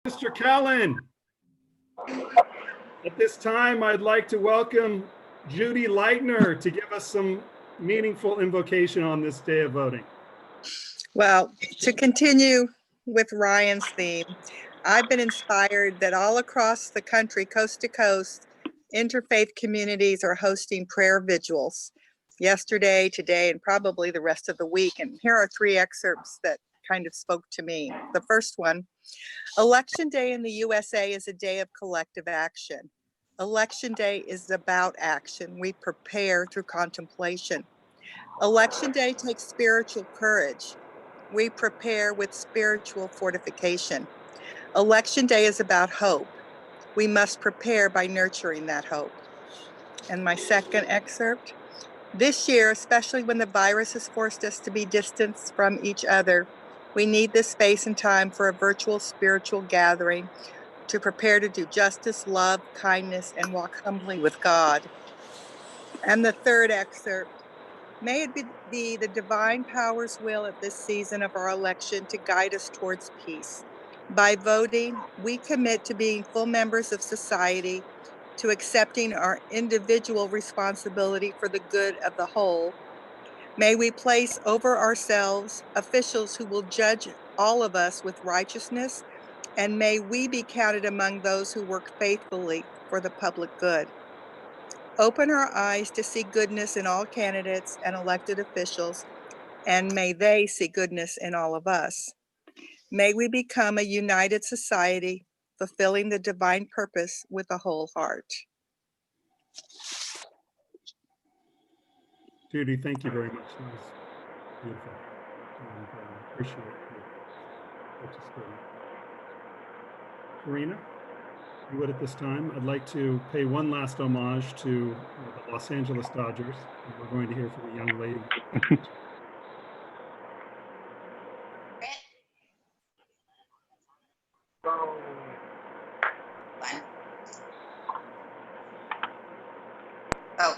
Mr. Callan. At this time, I'd like to welcome Judy Leitner to give us some meaningful invocation on this day of voting. Well, to continue with Ryan's theme, I've been inspired that all across the country, coast to coast, interfaith communities are hosting prayer vigils yesterday, today, and probably the rest of the week. And here are three excerpts that kind of spoke to me. The first one, Election Day in the USA is a day of collective action. Election Day is about action. We prepare through contemplation. Election Day takes spiritual courage. We prepare with spiritual fortification. Election Day is about hope. We must prepare by nurturing that hope. And my second excerpt, this year, especially when the virus has forced us to be distanced from each other, we need this space and time for a virtual spiritual gathering to prepare to do justice, love, kindness, and walk humbly with God. And the third excerpt, may it be the divine power's will at this season of our election to guide us towards peace. By voting, we commit to being full members of society, to accepting our individual responsibility for the good of the whole. May we place over ourselves officials who will judge all of us with righteousness, and may we be counted among those who work faithfully for the public good. Open our eyes to see goodness in all candidates and elected officials, and may they see goodness in all of us. May we become a united society, fulfilling the divine purpose with a whole heart. Judy, thank you very much. That was beautiful. And appreciate your participating. Karina, if you would at this time, I'd like to pay one last homage to the Los Angeles Dodgers. And we're going to hear from a young lady. Oh,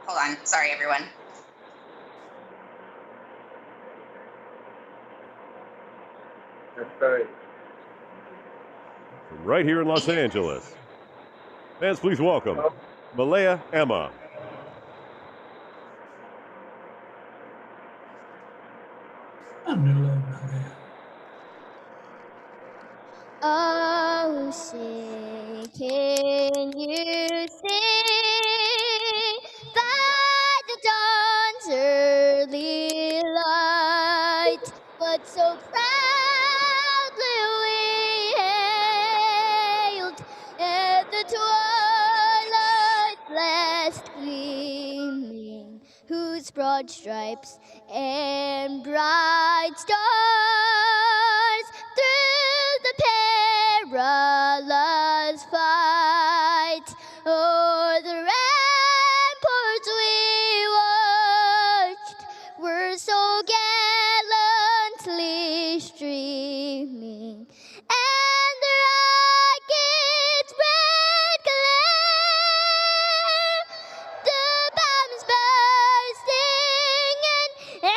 hold on. Sorry, everyone. That's right. Right here in Los Angeles. Fans, please welcome Malaya Emma. Oh, say, can you sing by the dawn's early light? What so proudly we hailed at the twilight's last gleaming, whose broad stripes and bright stars through the perilous fight o'er the ramparts we watched were so gallantly streaming, and the rocket's red glare, the bombs bursting in air,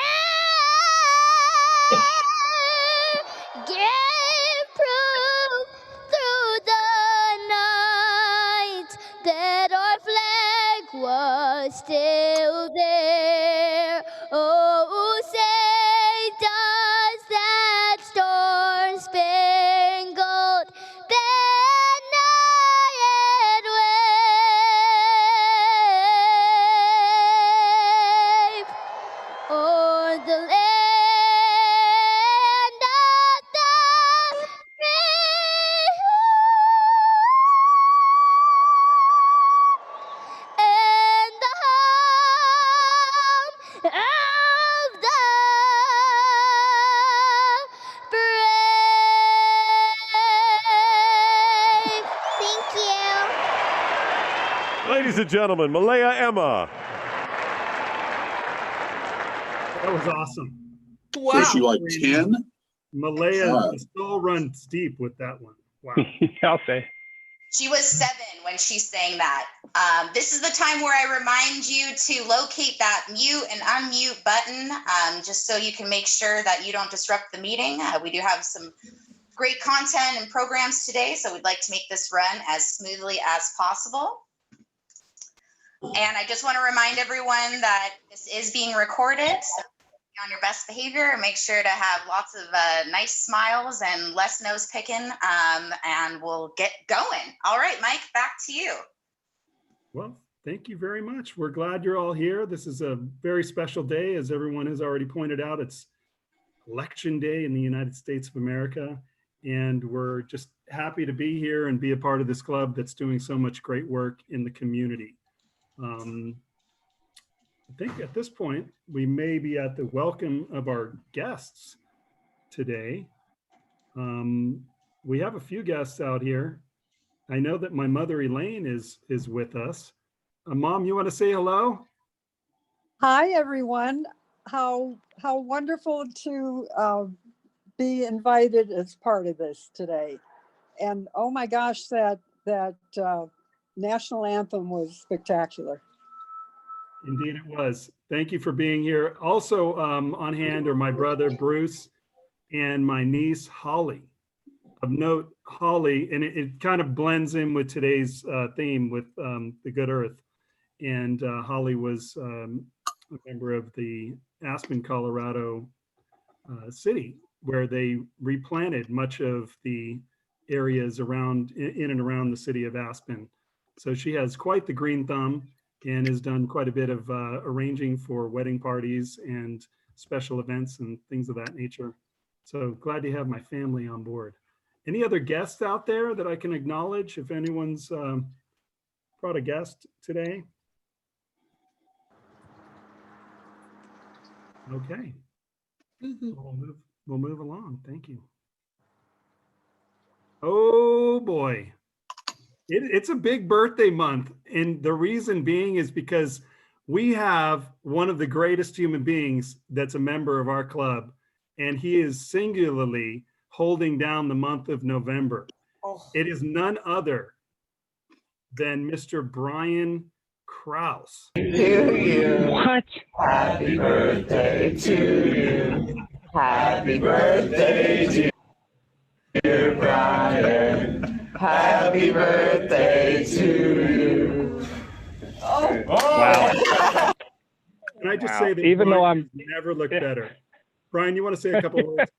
gave proof through the night that our flag was still there. Oh, say does that star-spangled banner yet wave o'er the land of the free and the home of the brave. Thank you. Ladies and gentlemen, Malaya Emma. That was awesome. Wow. Was she like 10? Malaya still runs deep with that one. Wow. I'll say. She was 7 when she sang that. This is the time where I remind you to locate that mute and unmute button, just so you can make sure that you don't disrupt the meeting. We do have some great content and programs today, so we'd like to make this run as smoothly as possible. And I just want to remind everyone that this is being recorded, so be on your best behavior and make sure to have lots of nice smiles and less nose picking, and we'll get going. All right, Mike, back to you. Well, thank you very much. We're glad you're all here. This is a very special day, as everyone has already pointed out. It's Election Day in the United States of America, and we're just happy to be here and be a part of this club that's doing so much great work in the community. I think at this point, we may be at the welcome of our guests today. We have a few guests out here. I know that my mother Elaine is with us. Mom, you want to say hello? Hi, everyone. How wonderful to be invited as part of this today. And oh my gosh, that national anthem was spectacular. Indeed it was. Thank you for being here. Also on hand are my brother Bruce and my niece Holly. Of note, Holly, and it kind of blends in with today's theme with the Good Earth. And Holly was a member of the Aspen, Colorado city, where they replanted much of the areas around in and around the city of Aspen. So she has quite the green thumb and has done quite a bit of arranging for wedding parties and special events and things of that nature. So glad to have my family on board. Any other guests out there that I can acknowledge if anyone's brought a guest today? Okay. We'll move along. Thank you. Oh boy. It's a big birthday month. And the reason being is because we have one of the greatest human beings that's a member of our club, and he is singularly holding down the month of November. Oh. It is none other than Mr. Brian Krause. What? Happy birthday to you. Happy birthday to you, Brian. Happy birthday to you. Oh, Wow. Can I just say that even Brian though I'm never looked better. Brian, you want to say a couple words?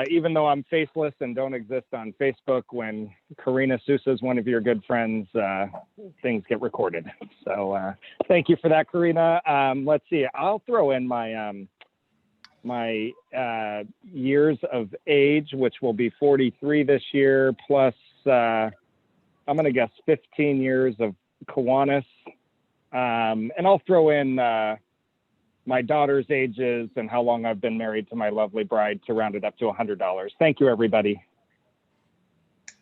Even though I'm faceless and don't exist on Facebook, when Karina Sousa is one of your good friends, things get recorded. So thank you for that, Karina. Let's see. I'll throw in my my years of age, which will be 43 this year, plus I'm going to guess 15 years of Kiwanis. And I'll throw in my daughter's ages and how long I've been married to my lovely bride to round it up to $100. Thank you, everybody.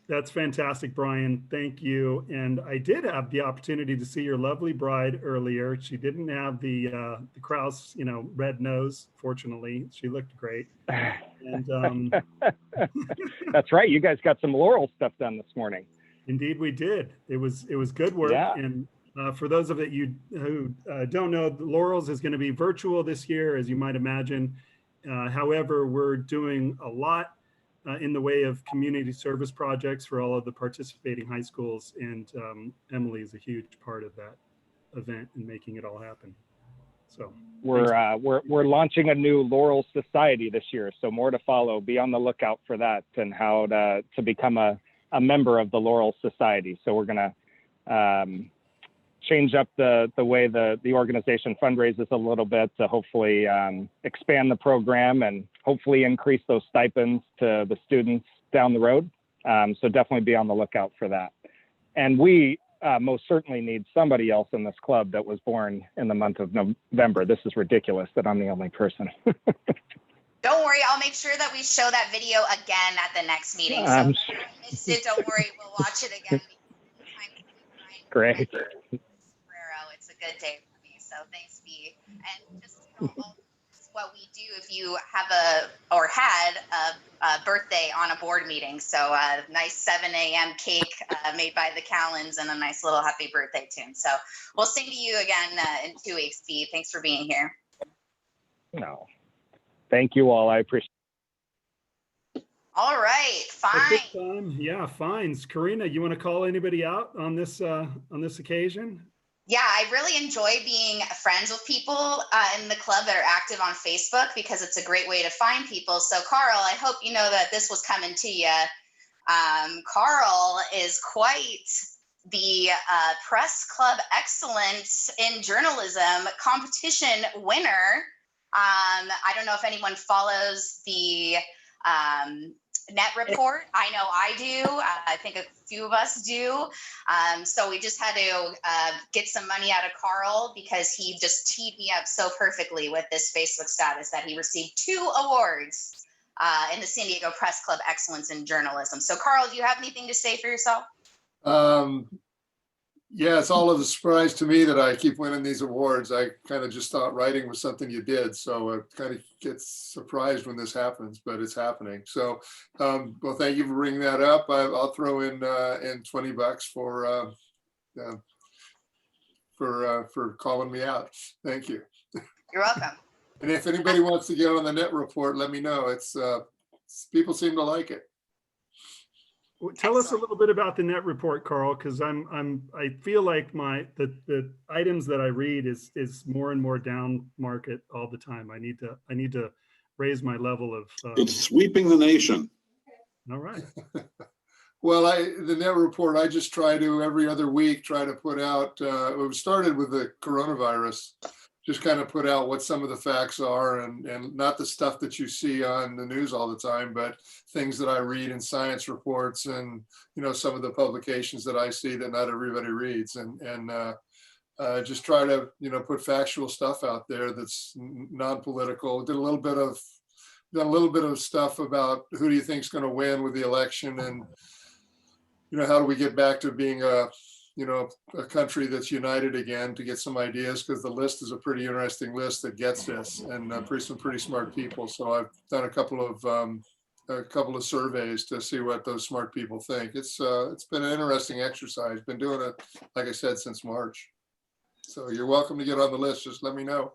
That's fantastic, Brian. Thank you. And I did have the opportunity to see your lovely bride earlier. She didn't have the Krause, red nose. Fortunately, she looked great. And that's right. You guys got some Laurel stuff done this morning. Indeed, we did. It was good work. Yeah. And for those of you who don't know, the Laurels is going to be virtual this year, as you might imagine. However, we're doing a lot in the way of community service projects for all of the participating high schools, and Emily is a huge part of that event and making it all happen. So we're launching a new Laurel Society this year, so more to follow. Be on the lookout for that and how to become a member of the Laurel Society. So we're going to change up the way the organization fundraises a little bit to hopefully expand the program and hopefully increase those stipends to the students down the road. So definitely be on the lookout for that. And we most certainly need somebody else in this club that was born in the month of November. This is ridiculous that I'm the only person. Don't worry, I'll make sure that we show that video again at the next meeting. So if you missed it, don't worry, we'll watch it again. Great. It's a good day for me, so thanks, B. And just what we do if you have had a birthday on a board meeting. So a nice 7 a.m. cake made by the Callens and a nice little happy birthday tune. So we'll sing to you again in 2 weeks, B. Thanks for being here. No, thank you all. I appreciate it. All right, At this fine. time, yeah, fines. Karina, you want to call anybody out on this occasion? Yeah, I really enjoy being friends with people in the club that are active on Facebook because it's a great way to find people. So, Carl, I hope you know that this was coming to you. Carl is quite the Press Club Excellence in Journalism competition winner. I don't know if anyone follows the net report. I know I do. I think a few of us do. So we just had to get some money out of Carl because he just teed me up so perfectly with this Facebook status that he received 2 awards in the San Diego Press Club Excellence in Journalism. So Carl, do you have anything to say for yourself? Yeah, it's all of a surprise to me that I keep winning these awards. I kind of just thought writing was something you did. So I kind of get surprised when this happens, but it's happening. So, well, thank you for bringing that up. I'll throw in $20 for calling me out. Thank you. You're welcome. And if anybody wants to get on the net report, let me know. It's people seem to like it. Tell us a little bit about the net report, Carl, because I feel like the items that I read is more and more down market all the time. I need to raise my level of. It's sweeping the nation. All right. Well, the net report, I just try to every other week try to put out. It started with the coronavirus. Just kind of put out what some of the facts are and not the stuff that you see on the news all the time, but things that I read in science reports and, some of the publications that I see that not everybody reads and just try to, put factual stuff out there that's non-political. Did a little bit of stuff about who do you think is going to win with the election and, how do we get back to being a country that's united again to get some ideas because the list is a pretty interesting list that gets this and some pretty smart people. So I've done a couple of surveys to see what those smart people think. It's been an interesting exercise. Been doing it, like I said, since March. So you're welcome to get on the list. Just let me know.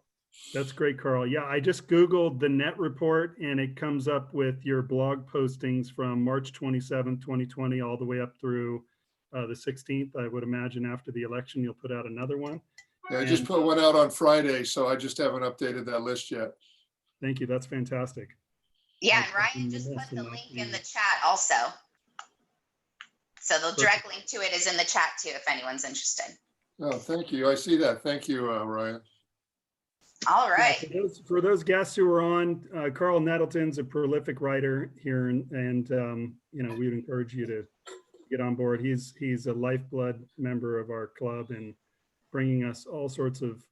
That's great, Carl. Yeah, I just Googled the net report and it comes up with your blog postings from March 27th, 2020, all the way up through the 16th. I would imagine after the election, you'll put out another one. Yeah, I just put one out on Friday, so I just haven't updated that list yet. Thank you. That's fantastic. Yeah, and Ryan just put the link in the chat also. So the direct link to it is in the chat too, if anyone's interested. Oh, thank you. I see that. Thank you, Ryan. All right. Yeah, for those guests who are on, Carl Nettleton's a prolific writer here, and we'd encourage you to get on board. He's a lifeblood member of our club and bringing us all sorts of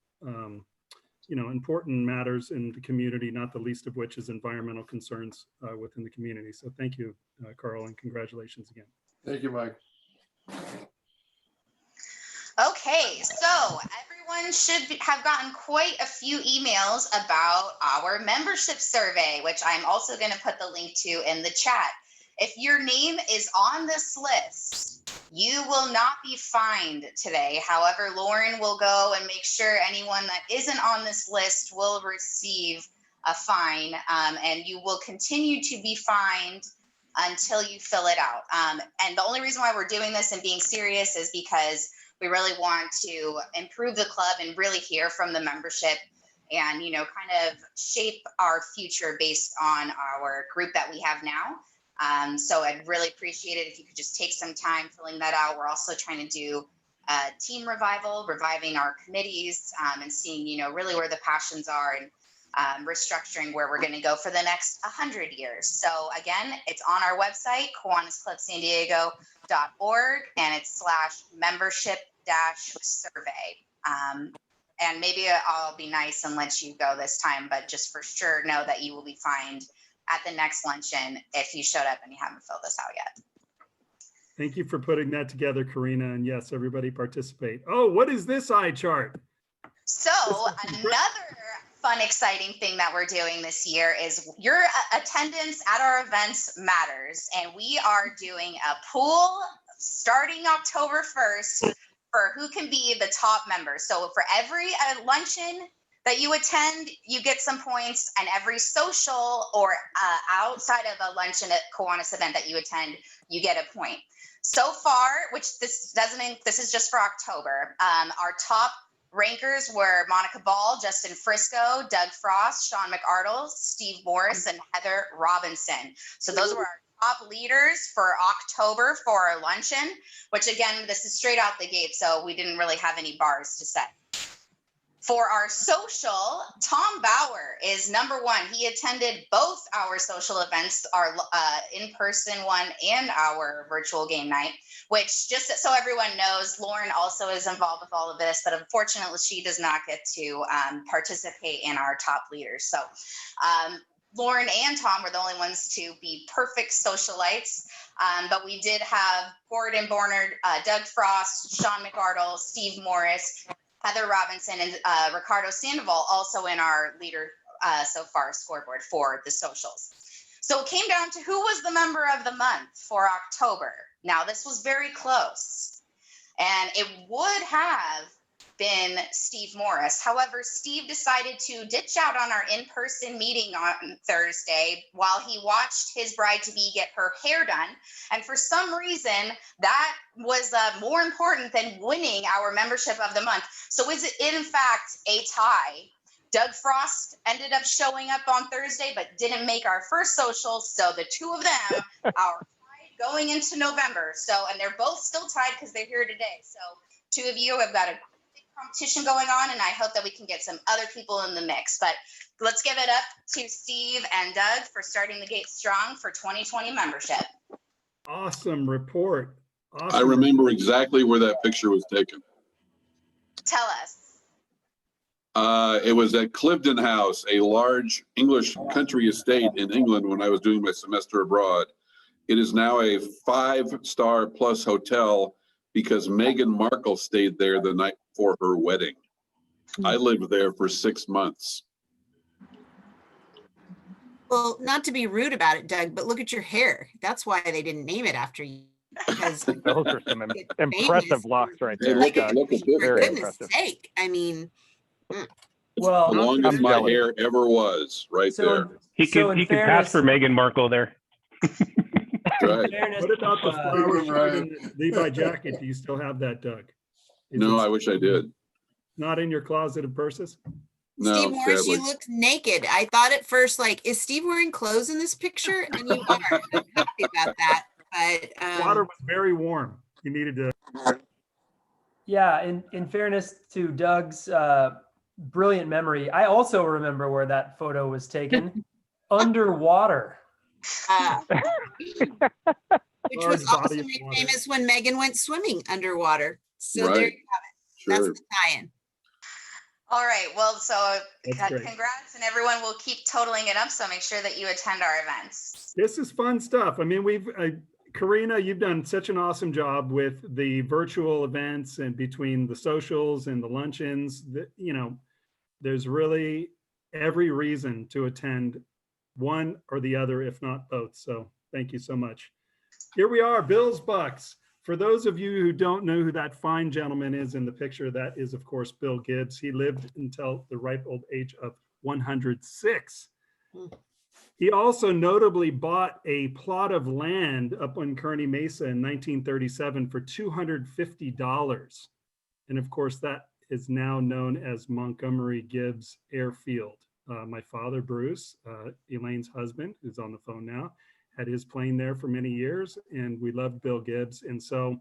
important matters in the community, not the least of which is environmental concerns within the community. So thank you, Carl, and congratulations again. Thank you, Mike. Okay, so everyone should have gotten quite a few emails about our membership survey, which I'm also going to put the link to in the chat. If your name is on this list, you will not be fined today. However, Lauren will go and make sure anyone that isn't on this list will receive a fine, and you will continue to be fined until you fill it out. And the only reason why we're doing this and being serious is because we really want to improve the club and really hear from the membership and, kind of shape our future based on our group that we have now. So I'd really appreciate it if you could just take some time filling that out. We're also trying to do team revival, reviving our committees and seeing, really where the passions are and restructuring where we're going to go for the next 100 years. So again, it's on our website, KiwanisClubSanDiego.org, and it's /membership-survey. And maybe I'll be nice and let you go this time, but just for sure know that you will be fined at the next luncheon if you showed up and you haven't filled this out yet. Thank you for putting that together, Karina. And yes, everybody participate. Oh, what is this eye chart? So another fun, exciting thing that we're doing this year is your attendance at our events matters. And we are doing a pool starting October 1st for who can be the top members. So for every luncheon that you attend, you get some points, and every social or outside of a luncheon at Kiwanis event that you attend, you get a point. So far, which this is just for October, our top rankers were Monica Ball, Justin Frisco, Doug Frost, Sean McArdle, Steve Morris, and Heather Robinson. So those were our top leaders for October for our luncheon, which again, this is straight out the gate, so we didn't really have any bars to set. For our social, Tom Bauer is number one. He attended both our social events, our in-person one and our virtual game night, which, just so everyone knows, Lauren also is involved with all of this, but unfortunately she does not get to participate in our top leaders. So Lauren and Tom were the only ones to be perfect socialites, but we did have Gordon Bornard, Doug Frost, Sean McArdle, Steve Morris, Heather Robinson, and Ricardo Sandoval also in our leader so far scoreboard for the socials. So it came down to who was the member of the month for October. Now this was very close, and it would have been Steve Morris. However, Steve decided to ditch out on our in-person meeting on Thursday while he watched his bride-to-be get her hair done. And for some reason, that was more important than winning our membership of the month. So is it in fact a tie? Doug Frost ended up showing up on Thursday, but didn't make our first social. So the two of them are tied going into November. So, and they're both still tied because they're here today. So two of you have got a competition going on, and I hope that we can get some other people in the mix. But let's give it up to Steve and Doug for starting the gate strong for 2020 membership. Awesome report. Awesome. I remember exactly where that picture was taken. Tell us. It was at Cliveden House, a large English country estate in England when I was doing my semester abroad. It is now a 5-star plus hotel because Meghan Markle stayed there the night before her wedding. I lived there for 6 months. Well, not to be rude about it, Doug, but look at your hair. That's why they didn't name it after you. Because those are some impressive locks right there. Hey, look at this. for Very goodness impressive. sake, I mean, Well, The longest I'm my jealous. hair ever was, right there. He could pass for Meghan Markle there. Right. fairness, What about the flower Right. shirt and the Levi jacket? Do you still have that, Doug? Is No, it I wish I did. not in your closet of purses? No, Steve Morris, sadly. you looked naked. I thought at first, like, is Steve wearing clothes in this picture? And you are. I'm happy about that. But Water was very warm. You needed to. yeah, in fairness to Doug's brilliant memory, I also remember where that photo was taken. Underwater. which was Large body also of made water. famous when Megan went swimming underwater. So there Right. you have it. That's Sure. the tie-in. All right. Well, so That's great. congrats, and everyone will keep totaling it up. So make sure that you attend our events. This is fun stuff. I mean, Karina, you've done such an awesome job with the virtual events and between the socials and the luncheons. There's really every reason to attend one or the other, if not both. So thank you so much. Here we are, Bill's Bucks. For those of you who don't know who that fine gentleman is in the picture, that is, of course, Bill Gibbs. He lived until the ripe old age of 106. He also notably bought a plot of land up on Kearney Mesa in 1937 for $250. And of course, that is now known as Montgomery Gibbs Airfield. My father, Bruce, Elaine's husband, who's on the phone now, had his plane there for many years, and we loved Bill Gibbs, and so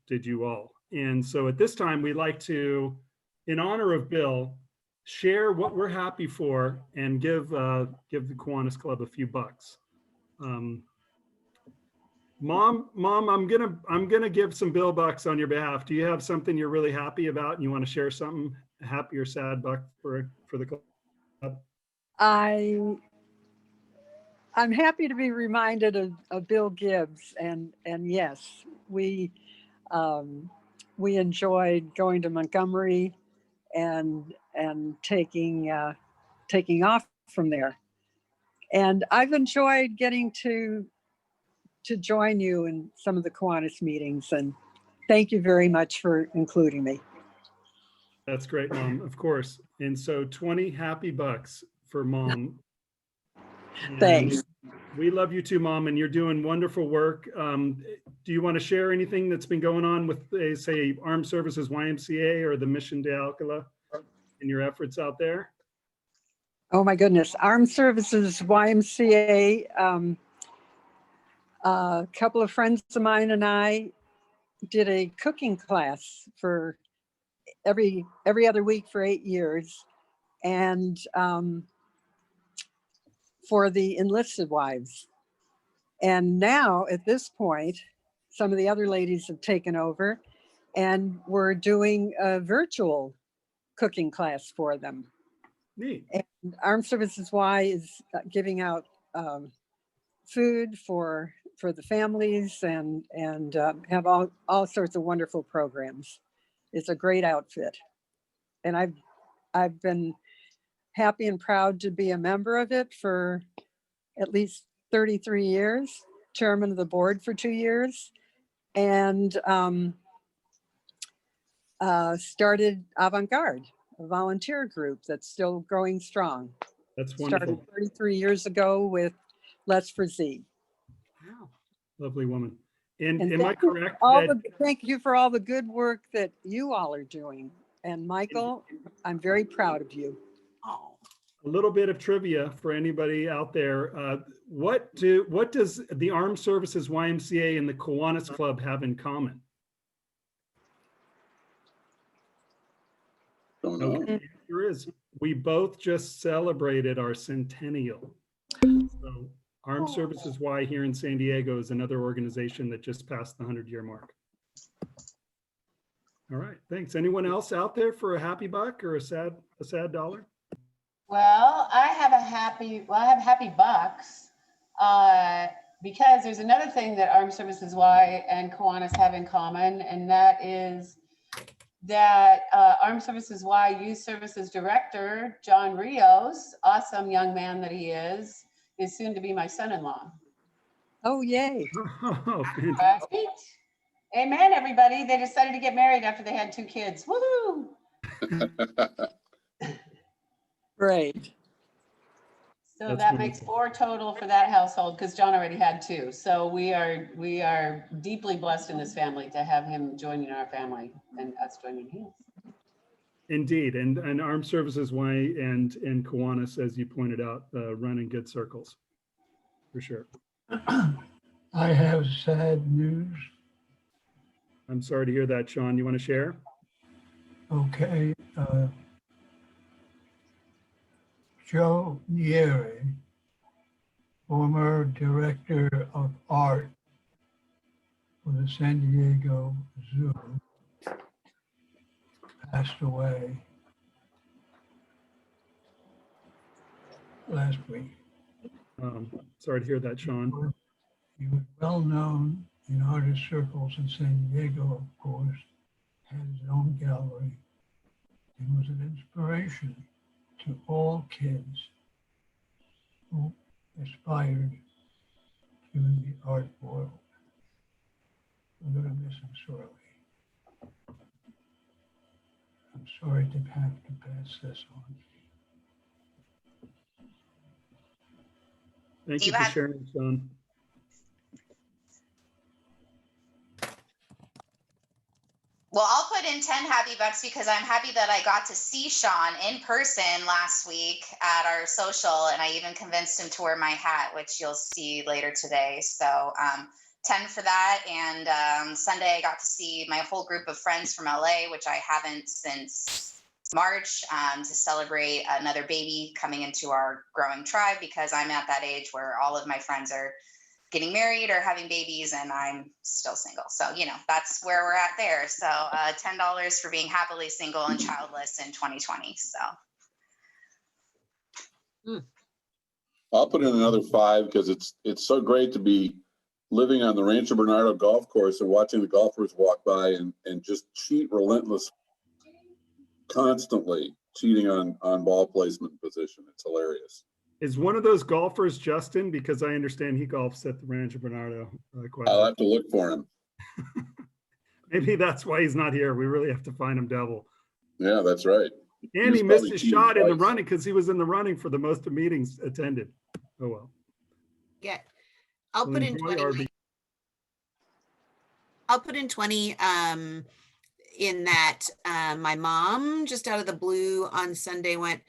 did you all. And so at this time, we'd like to, in honor of Bill, share what we're happy for and give the Kiwanis Club a few bucks. Mom, I'm gonna give some Bill bucks on your behalf. Do you have something you're really happy about and you want to share something, a happy or sad buck for the club? I'm happy to be reminded of Bill Gibbs, and yes, we enjoyed going to Montgomery and taking off from there. And I've enjoyed getting to join you in some of the Kiwanis meetings, and thank you very much for including me. That's great, Mom, of course. And so 20 happy bucks for Mom. And Thanks. we love you too, Mom, and you're doing wonderful work. Do you want to share anything that's been going on with, say, Armed Services YMCA or the Mission de Alcala in your efforts out there? Oh my goodness. Armed Services YMCA, a couple of friends of mine and I did a cooking class for every other week for 8 years. And for the enlisted wives. And now at this point, some of the other ladies have taken over and we're doing a virtual cooking class for them. Neat. And Armed Services Y is giving out food for the families and have all sorts of wonderful programs. It's a great outfit. And I've been happy and proud to be a member of it for at least 33 years, chairman of the board for 2 years, and started Avant-Garde, a volunteer group that's still growing strong. That's wonderful. Started 33 years ago with Let's for Z. Wow. Lovely woman. And And am I thank you correct for all that thank you for all the good work that you all are doing. And Michael, I'm very proud of you. a little bit of trivia for anybody out there? What does the Armed Services YMCA and the Kiwanis Club have in common? Don't know. Okay, the answer is we both just celebrated our centennial. So Armed Services Y here in San Diego is another organization that just passed the 100-year mark. All right, thanks. Anyone else out there for a happy buck or a sad dollar? Well, I have happy bucks because there's another thing that Armed Services Y and Kiwanis have in common, and that is that Armed Services Y Youth Services Director, John Rios, awesome young man that he is soon to be my son-in-law. Oh, yay. Oh, Right? Amen, everybody. They decided to get married after they had 2 kids. Woohoo! Great. So That's that makes 4 total for that household because John already had 2. So we are deeply blessed in this family to have him joining our family and us joining his. Indeed, and Armed Services Y and Kiwanis, as you pointed out, run in good circles, for sure. I have sad news. I'm sorry to hear that, Sean. You want to share? Okay. Joe Nieri, former director of art for the San Diego Zoo, passed away last week. Sorry to hear that, Sean. He was well known in artist circles in San Diego, of course, had his own gallery, and was an inspiration to all kids who aspired to the art world. We're going to miss him sorely. I'm sorry to have to pass this on. Thank you for sharing, Sean. Well, I'll put in 10 happy bucks because I'm happy that I got to see Sean in person last week at our social, and I even convinced him to wear my hat, which you'll see later today. So 10 for that. And Sunday I got to see my whole group of friends from LA, which I haven't since March, to celebrate another baby coming into our growing tribe, because I'm at that age where all of my friends are getting married or having babies and I'm still single. So, you know, that's where we're at there. So $10 for being happily single and childless in 2020. So I'll put in another 5 because it's so great to be living on the Rancho Bernardo golf course and watching the golfers walk by and just cheat relentless, constantly cheating on ball placement position. It's hilarious. Is one of those golfers Justin? Because I understand he golfs at the Rancho Bernardo. I'll have to look for him. Maybe that's why he's not here. We really have to find him double. Yeah, that's right. And he was missed probably his cheating shot in the twice. running because he was in the running for the most of meetings attended. Oh, well. Yeah. I'll Well, put in enjoy 20. RB. I'll put in 20 in that my mom just out of the blue on Sunday went,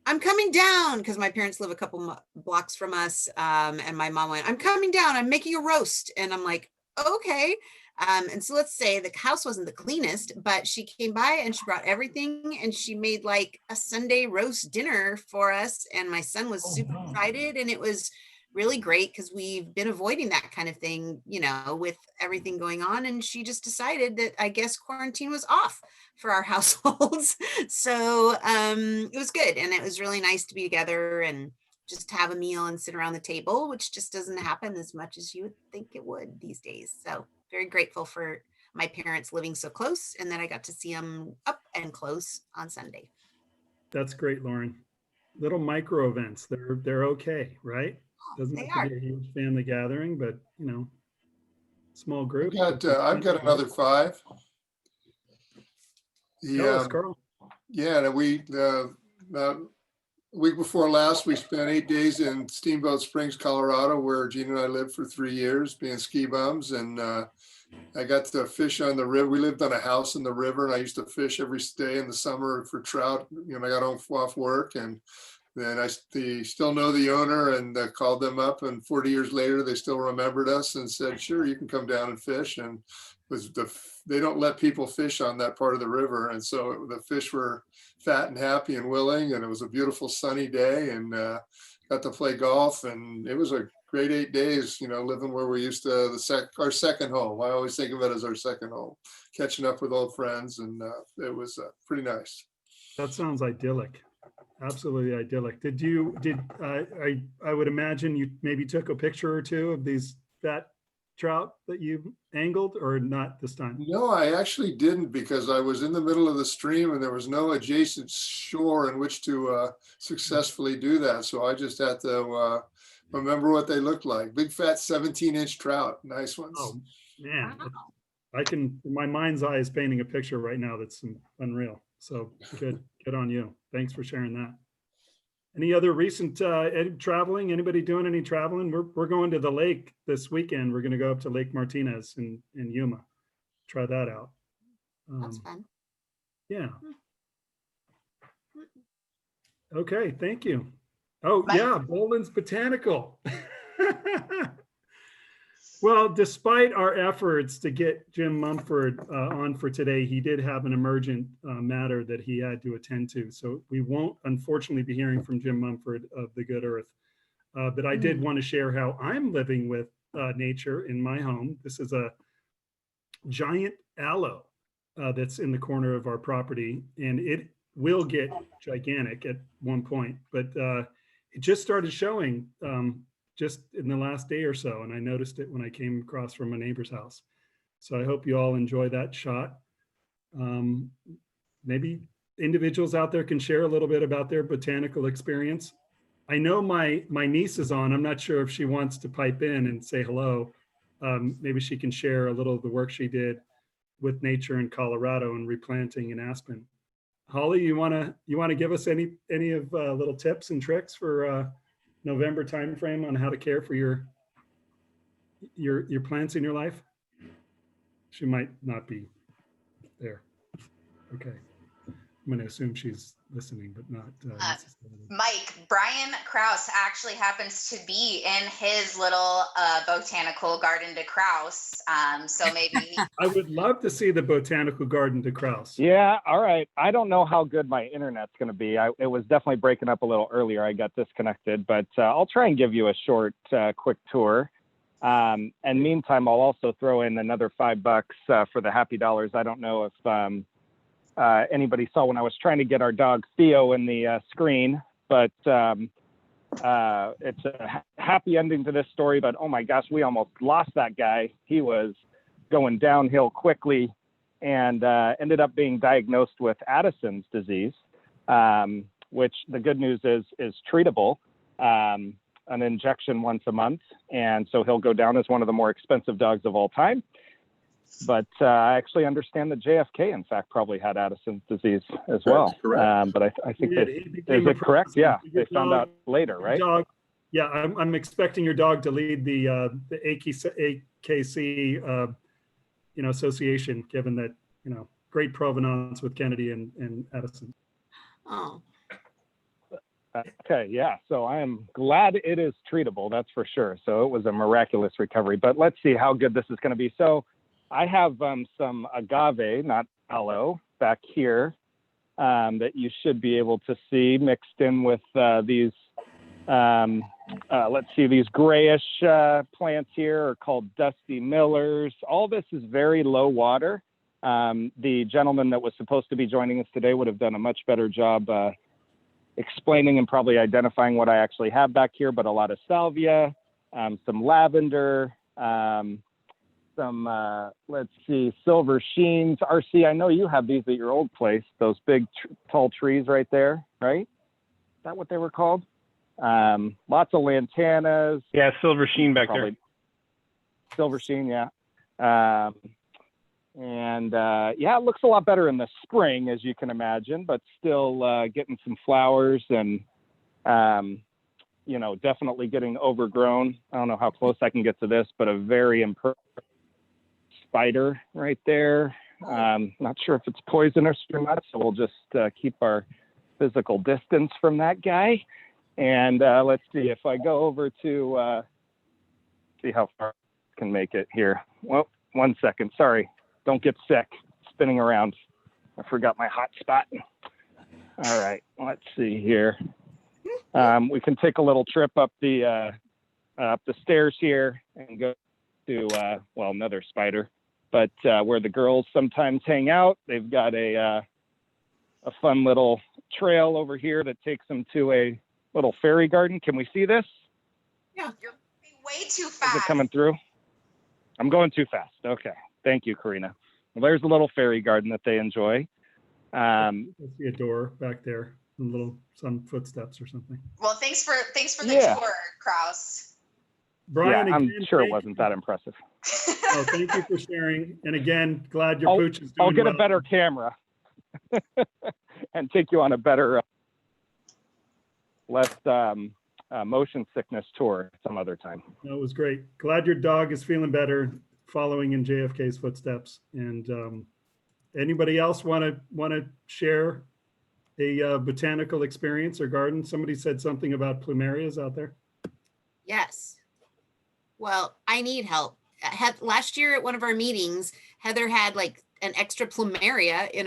I'm coming down, because my parents live a couple blocks from us. And my mom went, I'm coming down, I'm making a roast. And I'm like, okay. And so let's say the house wasn't the cleanest, but she came by and she brought everything and she made like a Sunday roast dinner for us. And my son was super excited, and it was really great because we've been avoiding that kind of thing, you know, with everything going on. And she just decided that I guess quarantine was off for our households. So it was good. And it was really nice to be together and just have a meal and sit around the table, which just doesn't happen as much as you would think it would these days. So very grateful for my parents living so close, and that I got to see them up and close on Sunday. That's great, Lauren. Little micro events. They're okay, right? Doesn't have to be a huge family gathering, but you know, small group. I've got another 5. Tell us, Carl. Yeah, we week before last, we spent 8 days in Steamboat Springs, Colorado, where Gina and I lived for 3 years, being ski bums. And I got to fish on the river. We lived on a house in the river, and I used to fish every day in the summer for trout. You know, I got home off work, and then I still know the owner, and called them up. And 40 years later, they still remembered us and said, "Sure, you can come down and fish." And they don't let people fish on that part of the river, and so the fish were fat and happy and willing, and it was a beautiful sunny day, and got to play golf, and it was a great 8 days, you know, living where we used to, our second home. I always think of it as our second home, catching up with old friends, and it was pretty nice. That sounds idyllic. Absolutely idyllic. I would imagine you maybe took a picture or two of these fat trout that you angled, or not this time? No, I actually didn't, because I was in the middle of the stream and there was no adjacent shore in which to successfully do that. So I just had to remember what they looked like. Big fat 17-inch trout, nice ones. Oh man, I can, my mind's eye is painting a picture right now that's unreal. So good on you. Thanks for sharing that. Any other recent traveling? Anybody doing any traveling? We're going to the lake this weekend. We're going to go up to Lake Martinez in Yuma. Try that out. That's fun. Yeah. Okay, thank you. Oh yeah, Boland's Botanical. Well, despite our efforts to get Jim Mumford on for today, he did have an emergent matter that he had to attend to. So we won't, unfortunately, be hearing from Jim Mumford of the Good Earth. But I did want to share how I'm living with nature in my home. This is a giant aloe that's in the corner of our property, and it will get gigantic at one point, but it just started showing just in the last day or so, and I noticed it when I came across from a neighbor's house. So I hope you all enjoy that shot. Maybe individuals out there can share a little bit about their botanical experience. I know my niece is on. I'm not sure if she wants to pipe in and say hello. Maybe she can share a little of the work she did with nature in Colorado and replanting in Aspen. Holly, you wanna give us any of little tips and tricks for November timeframe on how to care for your plants in your life? She might not be there. Okay, I'm going to assume she's listening, but not necessarily. Mike, Brian Krause actually happens to be in his little botanical garden de Krause. So maybe I would love to see the botanical garden de Krause. Yeah, all right. I don't know how good my internet's going to be. It was definitely breaking up a little earlier. I got disconnected, but I'll try and give you a short, quick tour. And meantime, I'll also throw in another $5 for the happy dollars. I don't know if anybody saw when I was trying to get our dog Theo in the screen, but it's a happy ending to this story. But oh my gosh, we almost lost that guy. He was going downhill quickly and ended up being diagnosed with Addison's disease, which the good news is treatable. An injection once a month, and so he'll go down as one of the more expensive dogs of all time. But I actually understand that JFK, in fact, probably had Addison's disease as well. correct. But I think Yeah, that, he is became a it correct? professor. Yeah, Your they found dog- out later, your right? Dog, yeah, I'm expecting your dog to lead the AKC association, given that, great provenance with Kennedy and Addison. Oh, Okay, yeah. So I am glad it is treatable, that's for sure. So it was a miraculous recovery. But let's see how good this is going to be. So I have some agave, not aloe, back here that you should be able to see mixed in with these, let's see, these grayish plants here are called Dusty Millers. All this is very low water. The gentleman that was supposed to be joining us today would have done a much better job explaining and probably identifying what I actually have back here, but a lot of salvia, some lavender, some, let's see, silver sheens. RC, I know you have these at your old place, those big tall trees right there, right? Is that what they were called? Lots of lantanas. Yeah, silver sheen back there. Silver sheen, yeah. Yeah, it looks a lot better in the spring, as you can imagine, but still getting some flowers and, definitely getting overgrown. I don't know how close I can get to this, but a very imperfect spider right there. Not sure if it's poisonous or not, so we'll just keep our physical distance from that guy. And let's see if I go over to see how far I can make it here. Well, 1 second. Sorry. Don't get sick. Spinning around. I forgot my hot spot. All right. Let's see here. We can take a little trip up the stairs here and go to another spider. But where the girls sometimes hang out, they've got a fun little trail over here that takes them to a little fairy garden. Can we see this? Yeah, you're way too Is fast. it coming through? I'm going too fast. Okay. Thank you, Karina. Well, there's a little fairy garden that they enjoy. I see a door back there, some footsteps or something. Well, thanks for the Yeah. tour, Kraus. Brian, yeah, I'm again, sure it thank wasn't that impressive. Oh, thank you for sharing. And again, glad your pooch is doing I'll get well. a better camera and take you on a better, less motion sickness tour some other time. That was great. Glad your dog is feeling better, following in JFK's footsteps. And anybody else want to share a botanical experience or garden? Somebody said something about plumerias out there. yes. Well, I need help. Last year at one of our meetings, Heather had like an extra plumeria in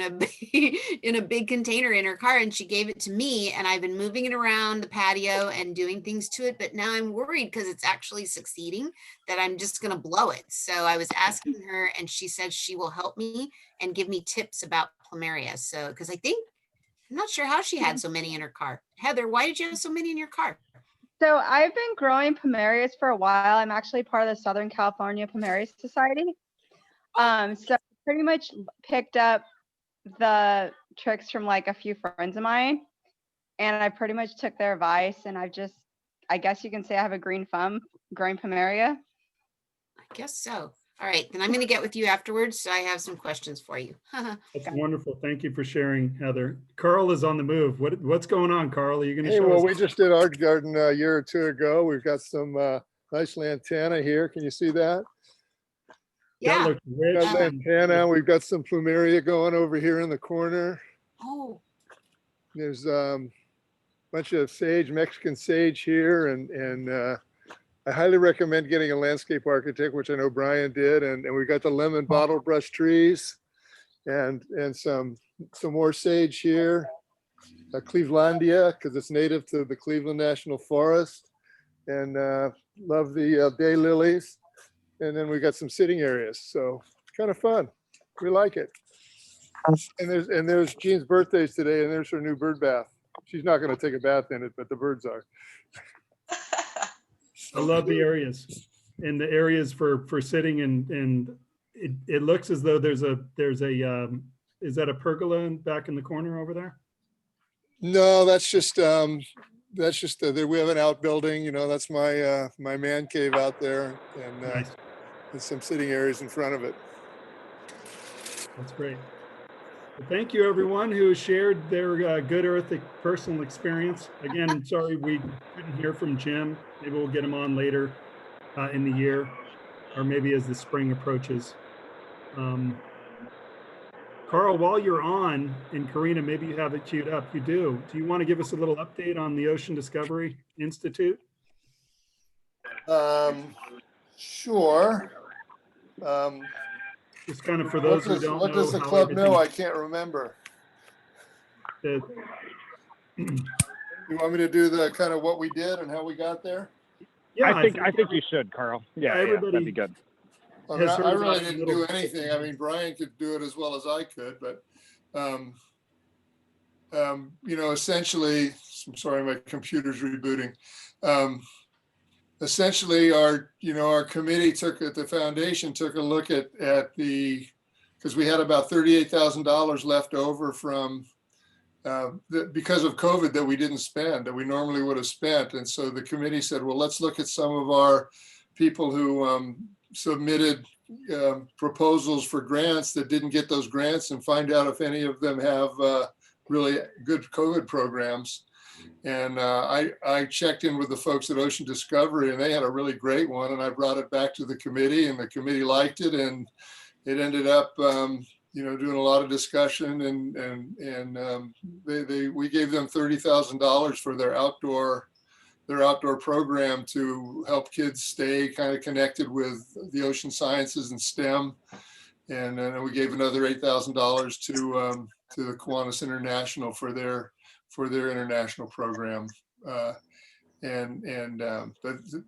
a big container in her car, and she gave it to me, and I've been moving it around the patio and doing things to it, but now I'm worried because it's actually succeeding that I'm just going to blow it. So I was asking her, and she said she will help me and give me tips about plumeria. So because I'm not sure how she had so many in her car. Heather, why did you have so many in your car? So I've been growing plumerias for a while. I'm actually part of the Southern California Plumeria Society. So pretty much picked up the tricks from like a few friends of mine, and I pretty much took their advice, and I guess you can say I have a green thumb growing plumeria. I guess so. All right, then I'm going to get with you afterwards. So I have some questions for you. That's wonderful. Thank you for sharing, Heather. Carl is on the move. What's going on, Carl? Are you going to Hey, show well, us? we just did our garden a year or two ago. We've got some nice lantana here. Can you see that? That Yeah. looks rich. Got lantana. We've got some plumeria going over here in the corner. Oh, There's a bunch of sage, Mexican sage here, and I highly recommend getting a landscape architect, which I know Brian did. And we got the lemon bottle brush trees, and some more sage here. Clevelandia, because it's native to the Cleveland National Forest, and love the bay lilies. And then we got some sitting areas, so it's kind of fun. We like it. And there's Jean's birthday's today, and there's her new bird bath. She's not going to take a bath in it, but the birds are. I love the areas and the areas for sitting, and it looks as though there's a is that a pergola back in the corner over there? No, that's just we have an outbuilding. You know, that's my my man cave out there, and Nice. there's some sitting areas in front of it. That's great. Well, thank you, everyone who shared their Good Earth personal experience. Again, sorry we couldn't hear from Jim. Maybe we'll get him on later in the year, or maybe as the spring approaches. Carl, while you're on, and Karina, maybe you have it queued up. You do. Do you want to give us a little update on the Ocean Discovery Institute? Sure. Just kind of for those who don't know. What does the club know? I can't remember. You want me to do the kind of what we did and how we got there? Yeah, I think you should, Carl. Yeah, everybody that'd be good. I mean, I really didn't do anything. I mean, Brian could do it as well as I could, but you know, essentially, I'm sorry, my computer's rebooting. Essentially, our committee the foundation took a look at because we had about $38,000 left over from because of COVID that we didn't spend, that we normally would have spent. And so the committee said, well, let's look at some of our people who submitted proposals for grants that didn't get those grants and find out if any of them have really good COVID programs. And I checked in with the folks at Ocean Discovery, and they had a really great one. And I brought it back to the committee, and the committee liked it. And it ended up, you know, doing a lot of discussion. And we gave them $30,000 for their outdoor program to help kids stay kind of connected with the ocean sciences and STEM. And then we gave another $8,000 to the Kiwanis International for their international program. The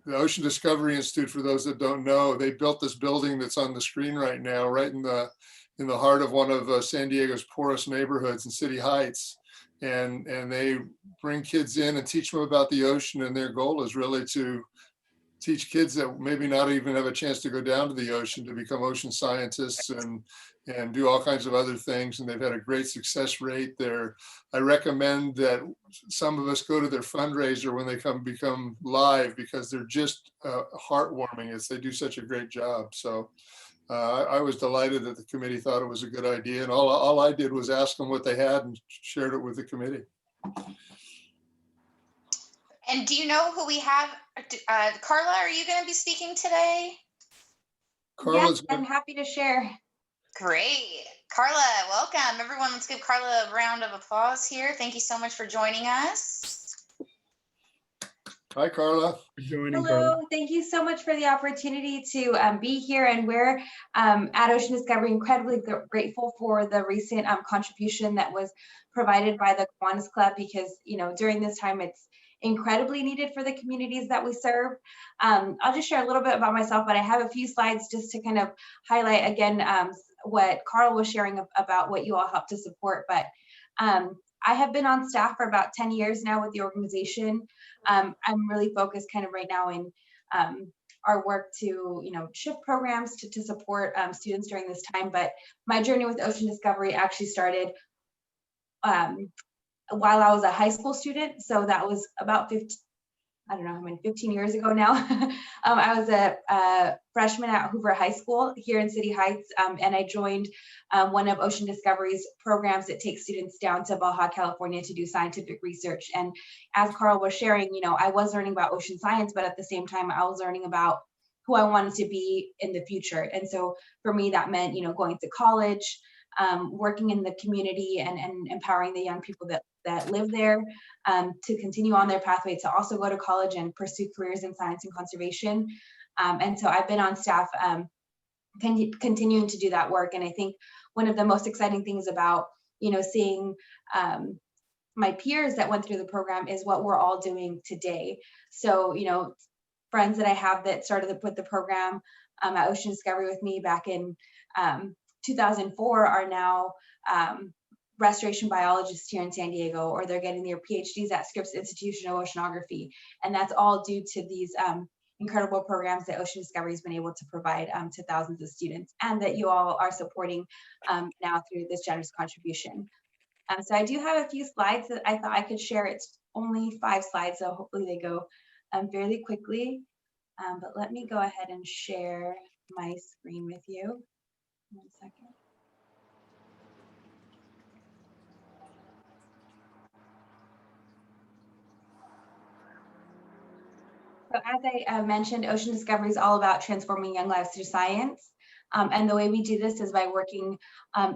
Ocean Discovery Institute, for those that don't know, they built this building that's on the screen right now, right in the heart of one of San Diego's poorest neighborhoods in City Heights. And they bring kids in and teach them about the ocean. And their goal is really to teach kids that maybe not even have a chance to go down to the ocean to become ocean scientists and do all kinds of other things. And they've had a great success rate there. I recommend that some of us go to their fundraiser when they become live, because they're just heartwarming. They do such a great job. So I was delighted that the committee thought it was a good idea. And all I did was ask them what they had and shared it with the committee. And do you know who we have? Carla, are you going to be speaking today? Carla's yes, I'm happy to share. Great. Carla, welcome. Everyone, let's give Carla a round of applause here. Thank you so much for joining us. Hi, Carla. Joining, Hello, Carla. thank you so much for the opportunity to be here. And we're at Ocean Discovery incredibly grateful for the recent contribution that was provided by the Kiwanis Club, because, you know, during this time, it's incredibly needed for the communities that we serve. I'll just share a little bit about myself, but I have a few slides just to kind of highlight again what Carl was sharing about what you all help to support. But I have been on staff for about 10 years now with the organization. I'm really focused kind of right now in our work to, you know, shift programs to support students during this time. But my journey with Ocean Discovery actually started while I was a high school student. So that was about 15 years ago now. I was a freshman at Hoover High School here in City Heights, and I joined one of Ocean Discovery's programs that takes students down to Baja, California to do scientific research. And as Carl was sharing, you know, I was learning about ocean science, but at the same time, I was learning about who I wanted to be in the future. And so for me, that meant, you know, going to college, working in the community and empowering the young people that live there to continue on their pathway to also go to college and pursue careers in science and conservation. And so I've been on staff continuing to do that work. And I think one of the most exciting things about, you know, seeing my peers that went through the program is what we're all doing today. So, you know, friends that I have that started with the program at Ocean Discovery with me back in 2004 are now restoration biologists here in San Diego, or they're getting their PhDs at Scripps Institution of Oceanography. And that's all due to these incredible programs that Ocean Discovery has been able to provide to thousands of students, and that you all are supporting now through this generous contribution. So I do have a few slides that I thought I could share. It's only 5 slides, so hopefully they go fairly quickly. But let me go ahead and share my screen with you. 1 second. So as I mentioned, Ocean Discovery is all about transforming young lives through science. And the way we do this is by working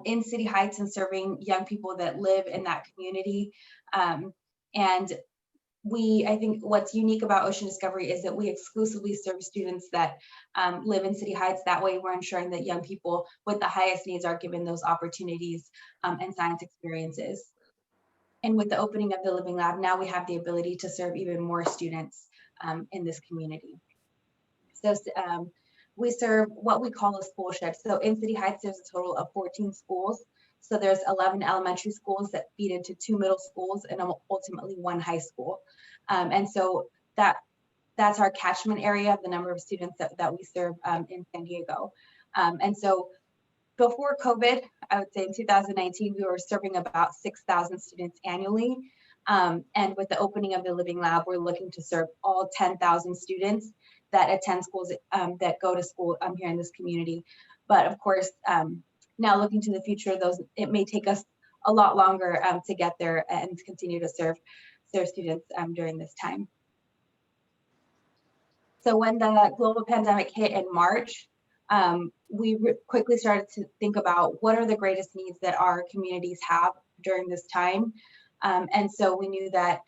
in City Heights and serving young people that live in that community. And I think what's unique about Ocean Discovery is that we exclusively serve students that live in City Heights. That way we're ensuring that young people with the highest needs are given those opportunities and science experiences. And with the opening of the Living Lab, now we have the ability to serve even more students in this community. So we serve what we call a school shift. So in City Heights, there's a total of 14 schools. So there's 11 elementary schools that feed into 2 middle schools and ultimately 1 high school. And so that's our catchment area of the number of students that we serve in San Diego. And so before COVID, I would say in 2019, we were serving about 6,000 students annually. And with the opening of the Living Lab, we're looking to serve all 10,000 students that attend schools, that go to school here in this community. But of course, now looking to the future, it may take us a lot longer to get there and continue to serve students during this time. So when the global pandemic hit in March, we quickly started to think about what are the greatest needs that our communities have during this time. And so we knew that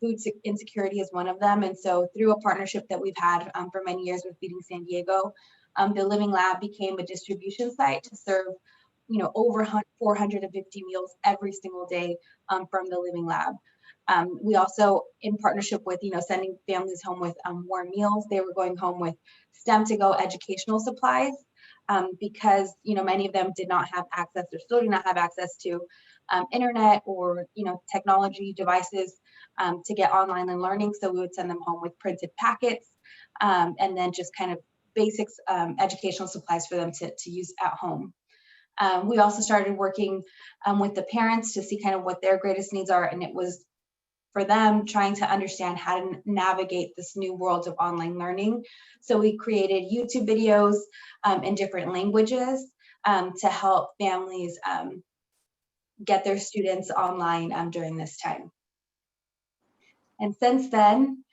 food insecurity is one of them. And so through a partnership that we've had for many years with Feeding San Diego, the Living Lab became a distribution site to serve, over 450 meals every single day from the Living Lab. We also, in partnership with, sending families home with warm meals, they were going home with STEM-to-go educational supplies because, many of them did not have access or still do not have access to internet or, technology devices to get online and learning. So we would send them home with printed packets and then just kind of basics educational supplies for them to use at home. We also started working with the parents to see kind of what their greatest needs are. And it was for them trying to understand how to navigate this new world of online learning. So we created YouTube videos in different languages to help families get their students online during this time. And since then,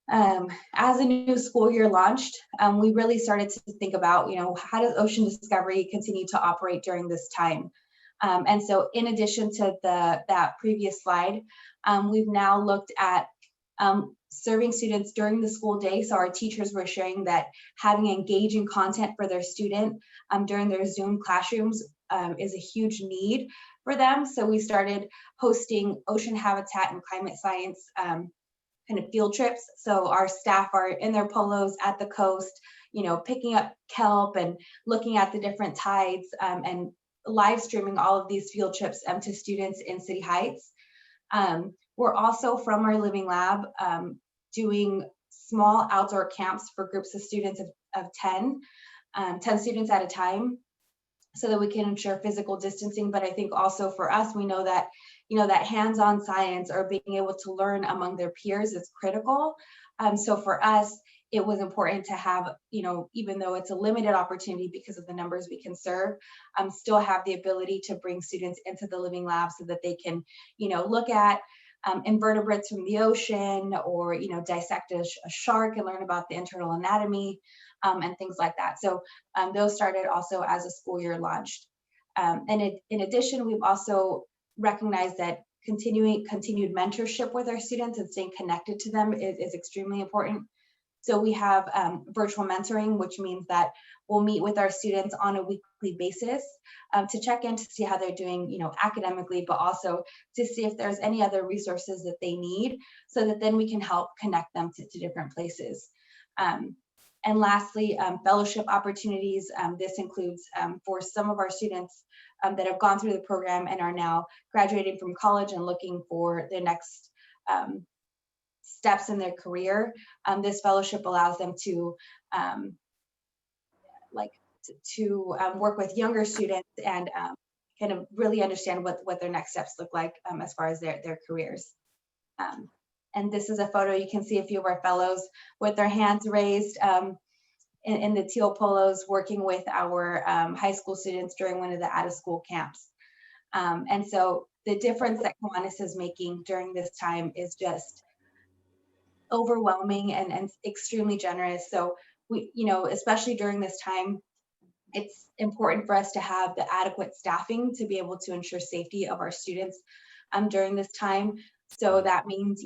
as a new school year launched, we really started to think about, how does Ocean Discovery continue to operate during this time? And so in addition to that previous slide, we've now looked at serving students during the school day. So our teachers were sharing that having engaging content for their student during their Zoom classrooms is a huge need for them. So we started hosting ocean habitat and climate science kind of field trips. So our staff are in their polos at the coast, picking up kelp and looking at the different tides and live streaming all of these field trips to students in City Heights. We're also from our Living Lab doing small outdoor camps for groups of students of 10 students at a time, so that we can ensure physical distancing. But I think also for us, we know that, that hands-on science or being able to learn among their peers is critical. So for us, it was important to have, even though it's a limited opportunity because of the numbers we can serve, still have the ability to bring students into the Living Lab so that they can, look at invertebrates from the ocean or, dissect a shark and learn about the internal anatomy and things like that. So those started also as the school year launched. And in addition, we've also recognized that continued mentorship with our students and staying connected to them is extremely important. So we have virtual mentoring, which means that we'll meet with our students on a weekly basis to check in to see how they're doing, academically, but also to see if there's any other resources that they need so that then we can help connect them to different places. And lastly, fellowship opportunities. This includes for some of our students that have gone through the program and are now graduating from college and looking for their next steps in their career. This fellowship allows them to work with younger students and kind of really understand what their next steps look like as far as their careers. And this is a photo. You can see a few of our fellows with their hands raised in the teal polos, working with our high school students during one of the out-of-school camps. And so the difference that Kiwanis is making during this time is just overwhelming and extremely generous. So we, especially during this time, it's important for us to have the adequate staffing to be able to ensure safety of our students during this time. So that means,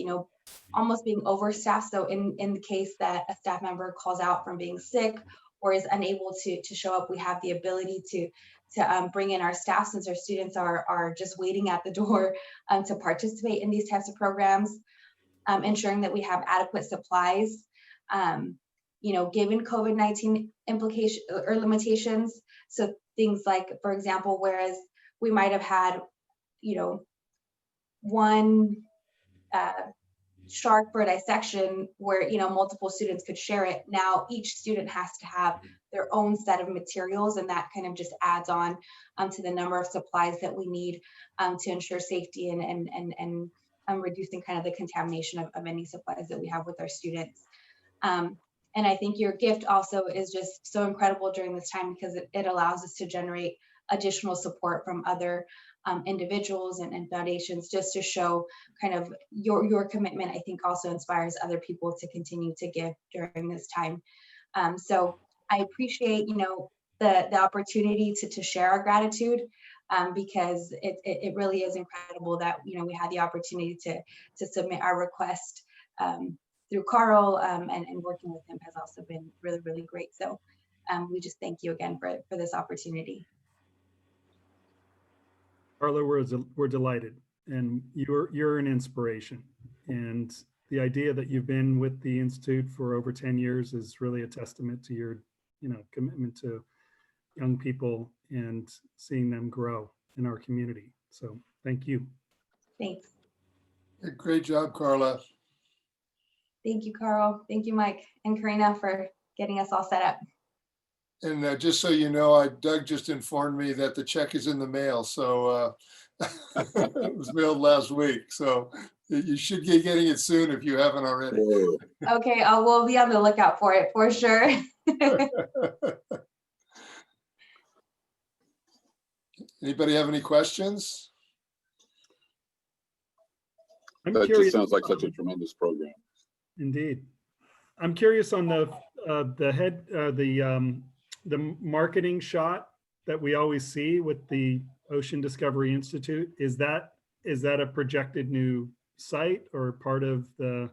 almost being overstaffed. So in the case that a staff member calls out from being sick or is unable to show up, we have the ability to bring in our staff, since our students are just waiting at the door to participate in these types of programs, ensuring that we have adequate supplies. Given COVID-19 implications or limitations. So things like, for example, whereas we might have had, one shark for dissection where, multiple students could share it. Now each student has to have their own set of materials, and that kind of just adds on to the number of supplies that we need to ensure safety and reducing kind of the contamination of any supplies that we have with our students. And I think your gift also is just so incredible during this time, because it allows us to generate additional support from other individuals and foundations, just to show kind of your commitment. I think also inspires other people to continue to give during this time. So I appreciate, the opportunity to share our gratitude, because it really is incredible that, we had the opportunity to submit our request through Carl, and working with him has also been really, really great. So we just thank you again for this opportunity. Carla, we're delighted, and you're an inspiration. And the idea that you've been with the Institute for over 10 years is really a testament to your, commitment to young people and seeing them grow in our community. So thank you. Thanks. Great job, Carla. Thank you, Carl. Thank you, Mike and Karina, for getting us all set up. And just so you know, Doug just informed me that the check is in the mail. So it was mailed last week. So you should be getting it soon if you haven't already. Okay, we'll be on the lookout for it for sure. Anybody have any questions? That just sounds like such a tremendous program. Indeed. I'm curious on the marketing shot that we always see with the Ocean Discovery Institute. Is that a projected new site or part of the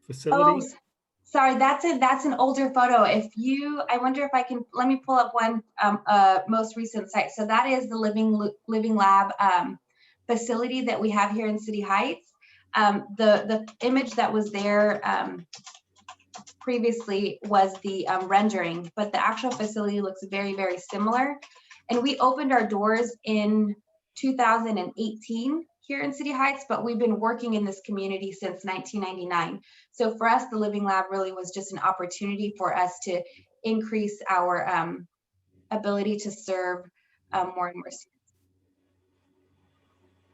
facility? Oh, sorry, that's an older photo. I wonder if I can, let me pull up one most recent site. So that is the Living Lab facility that we have here in City Heights. The image that was there previously was the rendering, but the actual facility looks very, very similar. And we opened our doors in 2018 here in City Heights, but we've been working in this community since 1999. So for us, the Living Lab really was just an opportunity for us to increase our ability to serve more and more students.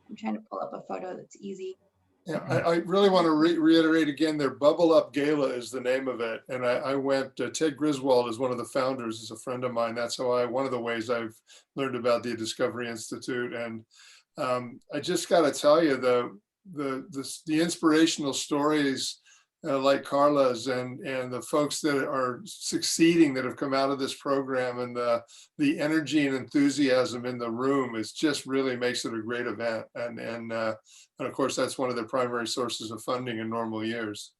I'm trying to pull up a photo that's easy. Yeah, I really want to reiterate again, their Bubble Up Gala is the name of it. And I went, Ted Griswold is one of the founders, is a friend of mine. That's how one of the ways I've learned about the Discovery Institute. And I just got to tell you, the inspirational stories like Carla's and the folks that are succeeding that have come out of this program, and the energy and enthusiasm in the room is just really makes it a great event. And of course, that's one of their primary sources of funding in normal years.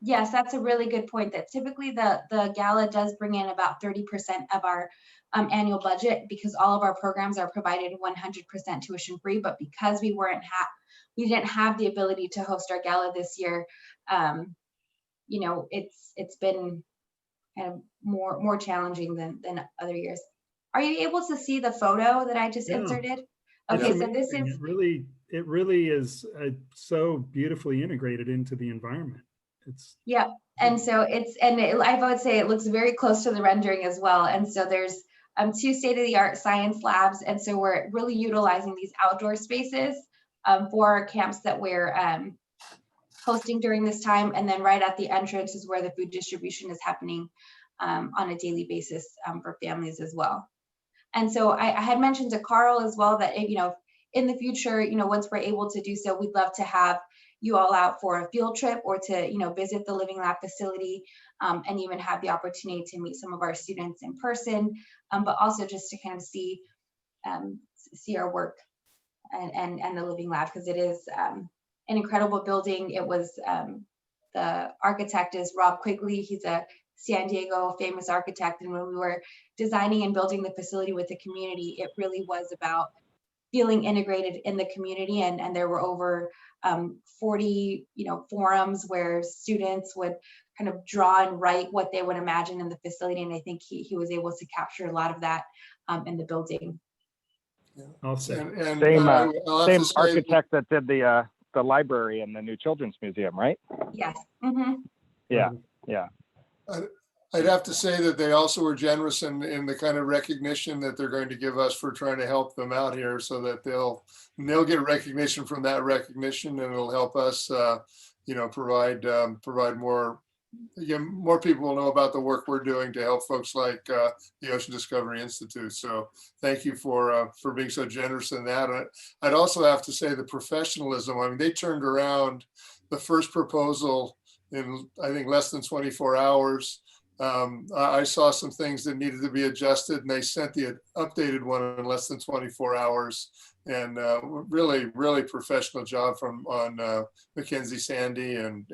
Yes, that's a really good point, that typically the gala does bring in about 30% of our annual budget, because all of our programs are provided 100% tuition free. But because we didn't have the ability to host our gala this year, it's been kind of more challenging than other years. Are you able to see the photo that I just inserted? Okay, so this is it really is so beautifully integrated into the environment. Yeah, and so I would say it looks very close to the rendering as well. And so there's 2 state-of-the-art science labs, and so we're really utilizing these outdoor spaces for our camps that we're hosting during this time. And then right at the entrance is where the food distribution is happening on a daily basis for families as well. And so I had mentioned to Carl as well that in the future, once we're able to do so, we'd love to have you all out for a field trip or to, visit the Living Lab facility, and even have the opportunity to meet some of our students in person, but also just to kind of see our work and the Living Lab, because it is an incredible building. It was, the architect is Rob Quigley. He's a San Diego famous architect. And when we were designing and building the facility with the community, it really was about feeling integrated in the community. And there were over 40, forums where students would kind of draw and write what they would imagine in the facility. And I think he was able to capture a lot of that in the building. Awesome. And Same I'll have to say architect that did the library and the new children's museum, right? Yes. Mm-hmm. Yeah, yeah. I'd have to say that they also were generous in the kind of recognition that they're going to give us for trying to help them out here, so that they'll get recognition from that recognition, and it'll help us, provide more. Again, more people will know about the work we're doing to help folks like the Ocean Discovery Institute. So thank you for being so generous in that. I'd also have to say the professionalism. I mean, they turned around the first proposal in, I think, less than 24 hours. I saw some things that needed to be adjusted, and they sent the updated one in less than 24 hours. And really, really professional job on Mackenzie Sandy, and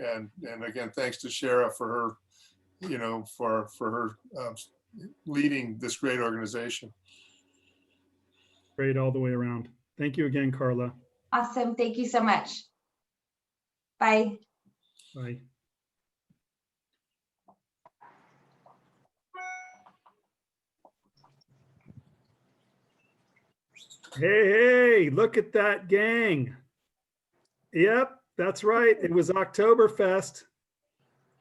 again, thanks to Shara for her, for her leading this great organization. Great all the way around. Thank you again, Carla. Awesome. Thank you so much. Bye. Bye. Hey, look at that gang. Yep, that's right. It was Oktoberfest.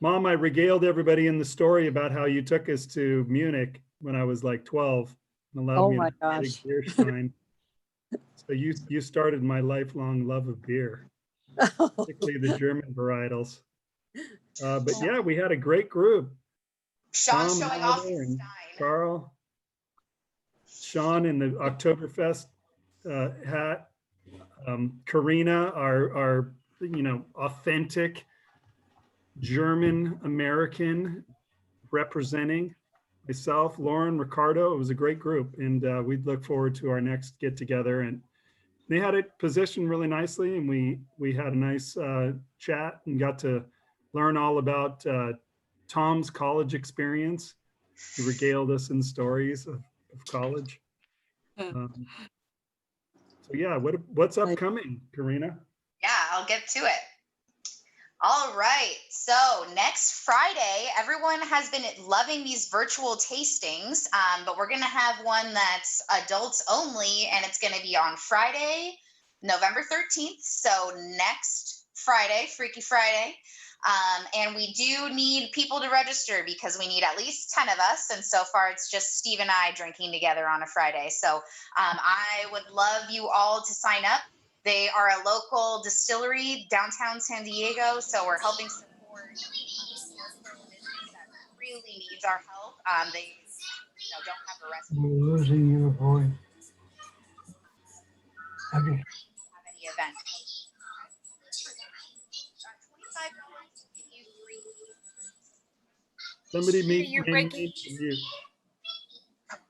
Mom, I regaled everybody in the story about how you took us to Munich when I was like 12 and allowed me to have a big beer stein. So you started my lifelong love of beer, particularly the German varietals. But yeah, we had a great group. Sean's Tom, showing off Heather, his and stein. Carl, Sean in the Oktoberfest hat, Karina, our authentic German American representing, myself, Lauren, Ricardo. It was a great group, and we'd look forward to our next get together. And they had it positioned really nicely, and we had a nice chat and got to learn all about Tom's college experience. He regaled us in stories of college. So yeah, what's upcoming, Karina? Yeah, I'll get to it. All right. So next Friday, everyone has been loving these virtual tastings, but we're going to have one that's adults only, and it's going to be on Friday, November 13th. So next Friday, Freaky Friday. And we do need people to register because we need at least 10 of us. And so far, it's just Steve and I drinking together on a Friday. So I would love you all to sign up. They are a local distillery downtown San Diego. So we're helping support a local business that really needs our help. They don't have a recipe. You're losing your voice. Have any event. $25 to get you 3. Somebody meet You're me. breaking.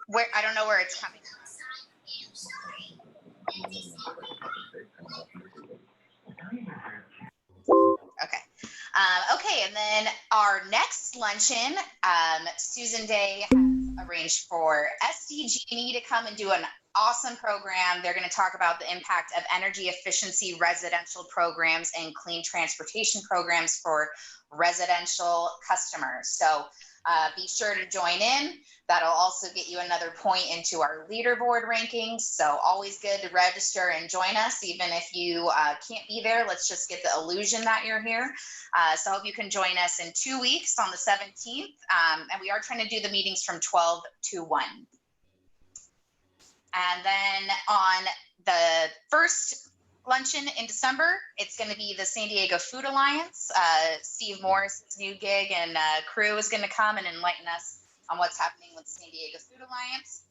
Where I don't know where it's coming from. Okay. Okay, and then our next luncheon, Susan Day has arranged for SDG&E to come and do an awesome program. They're going to talk about the impact of energy efficiency residential programs and clean transportation programs for residential customers. So be sure to join in. That'll also get you another point into our leaderboard rankings. So always good to register and join us. Even if you can't be there, let's just get the illusion that you're here. So I hope you can join us in 2 weeks on the 17th. And we are trying to do the meetings from 12 to 1. And then on the first luncheon in December, it's going to be the San Diego Food Alliance. Steve Morris's new gig and crew is going to come and enlighten us on what's happening with San Diego Food Alliance.